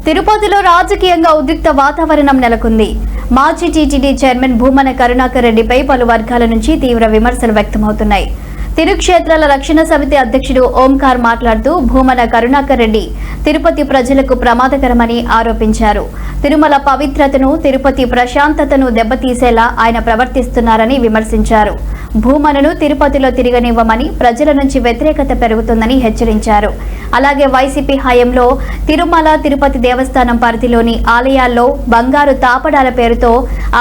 తిరుపతిలో రాజకీయంగా ఉద్రిక్త వాతావరణం నెలకొంది. మాజీ టీటీడీ చైర్మన్ భూమన కరుణాకర్ రెడ్డిపై పలు వర్గాల నుంచి తీవ్ర విమర్శలు వ్యక్తమవుతున్నాయి. తిరుక్షేత్రాల రక్షణ సమితి అధ్యక్షుడు ఓంకార్ మాట్లాడుతూ భూమన కరుణాకర్ రెడ్డి తిరుపతి ప్రజలకు ప్రమాదకరమని ఆరోపించారు. తిరుమల పవిత్రతను, తిరుపతి ప్రశాంతతను దెబ్బతీసేలా ఆయన ప్రవర్తిస్తున్నారని విమర్శించారు. భూమనను తిరుపతిలో తిరగనివ్వమని ప్రజల నుంచి వ్యతిరేకత పెరుగుతుందని హెచ్చరించారు. అలాగే వైసీపీ హయాంలో తిరుమల తిరుపతి దేవస్థానం పరిధిలోని ఆలయాల్లో బంగారు తాపడాల పేరుతో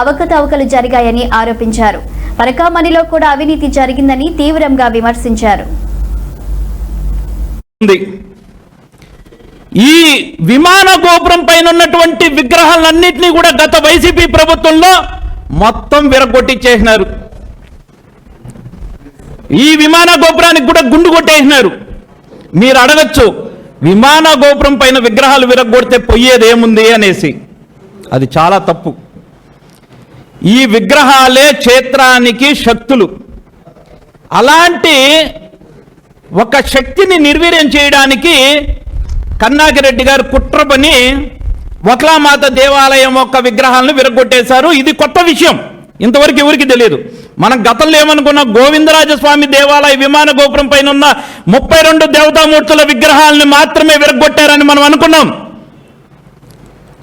అవకతవకలు జరిగాయని ఆరోపించారు. పరకామణిలో కూడా అవినీతి జరిగిందని తీవ్రంగా విమర్శించారు. ఈ విమాన గోపురం పైన ఉన్నటువంటి విగ్రహాలన్నింటినీ కూడా గత వైసీపీ ప్రభుత్వంలో మొత్తం విరగొట్టించేసినారు. ఈ విమాన గోపురానికి కూడా గుండు కొట్టేసినారు. మీరు అడగచ్చు, విమాన గోపురం పైన విగ్రహాలు విరగొడితే పోయేదేముంది అనేసి. అది చాలా తప్పు. ఈ విగ్రహాలే క్షేత్రానికి శక్తులు. అలాంటి ఒక శక్తిని నిర్వీర్యం చేయడానికి కరుణాకర్ గారు కుట్ర పని వక్లామాత దేవాలయం యొక్క విగ్రహాలను విరగొట్టేశారు. ఇది కొత్త విషయం, ఇంతవరకు ఎవరికి తెలియదు. మనం గతంలో ఏమనుకున్న గోవిందరాజస్వామి దేవాలయ విమాన గోపురం పైన ఉన్న 32 దేవతామూర్తుల విగ్రహాలను మాత్రమే విరగొట్టారని మనం అనుకున్నాం.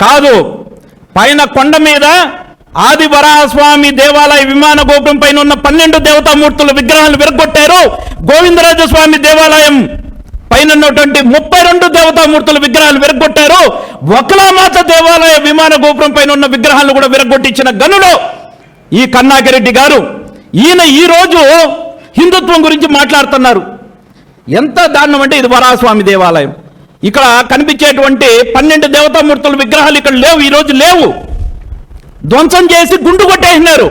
కాదు, పైన కొండ మీద ఆది వరాహస్వామి దేవాలయ విమాన గోపురం పైన ఉన్న 12 దేవతామూర్తుల విగ్రహాలను విరగొట్టారు. గోవిందరాజస్వామి దేవాలయం పైన ఉన్నటువంటి 32 దేవతామూర్తుల విగ్రహాలు విరగొట్టారు. వక్లామాత దేవాలయ విమాన గోపురం పైన ఉన్న విగ్రహాలను కూడా విరగొట్టించిన గనుడు ఈ కరుణాకర్ రెడ్డి గారు. ఈయన ఈరోజు హిందుత్వం గురించి మాట్లాడుతున్నారు. ఎంత దారుణం అంటే, ఇది వరాహస్వామి దేవాలయం, ఇక్కడ కనిపించేటువంటి 12 దేవతామూర్తుల విగ్రహాలు ఇక్కడ లేవు, ఈరోజు లేవు. ధ్వంసం చేసి గుండు కొట్టేసినారు.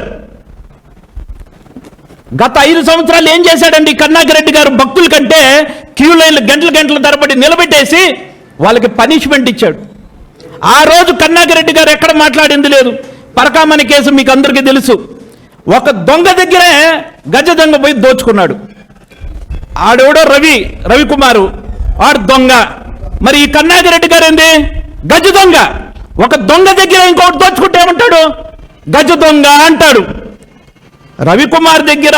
గత 5 సంవత్సరాలు ఏం చేశాడండి కరుణాకర్ రెడ్డి గారు? భక్తుల కంటే క్యూ లైన్లు గంటల తరబడి నిలబెట్టేసి వాళ్ళకి పనిష్మెంట్ ఇచ్చాడు. ఆ రోజు కరుణాకర్ రెడ్డి గారు ఎక్కడ మాట్లాడింది లేదు. పరకామణి కేసు మీకు అందరికీ తెలుసు. ఒక దొంగ దగ్గరే గజ దొంగ పోయి దోచుకున్నాడు. ఆడెవడో రవికుమారు, ఆడు దొంగ. మరి ఈ కరుణాకర్ రెడ్డి గారు ఏంది? గజ దొంగ. ఒక దొంగ దగ్గర ఇంకొకటి దోచుకుంటే ఏమంటాడు? గజ దొంగ అంటాడు. రవికుమార్ దగ్గర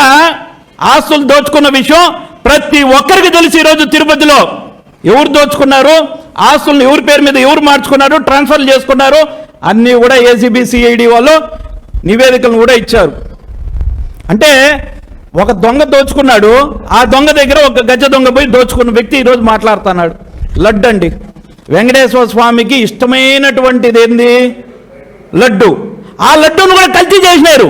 ఆస్తులు దోచుకున్న విషయం ప్రతి ఒక్కరికి తెలిసి ఈరోజు తిరుపతిలో ఎవరు దోచుకున్నారు, ఆస్తులను ఎవరి పేరు మీద ఎవరు మార్చుకున్నారు, ట్రాన్స్ఫర్లు చేసుకున్నారు, అన్నీ కూడా ఏసీబీ సిఐడి వాళ్ళు నివేదికలను కూడా ఇచ్చారు. అంటే ఒక దొంగ దోచుకున్నాడు, ఆ దొంగ దగ్గర ఒక గజ దొంగ పోయి దోచుకున్న వ్యక్తి ఈరోజు మాట్లాడుతున్నాడు. లడ్డు అండి, వెంకటేశ్వర స్వామికి ఇష్టమైనటువంటిది ఏంది? లడ్డు. ఆ లడ్డూను కూడా కల్తీ చేసినారు.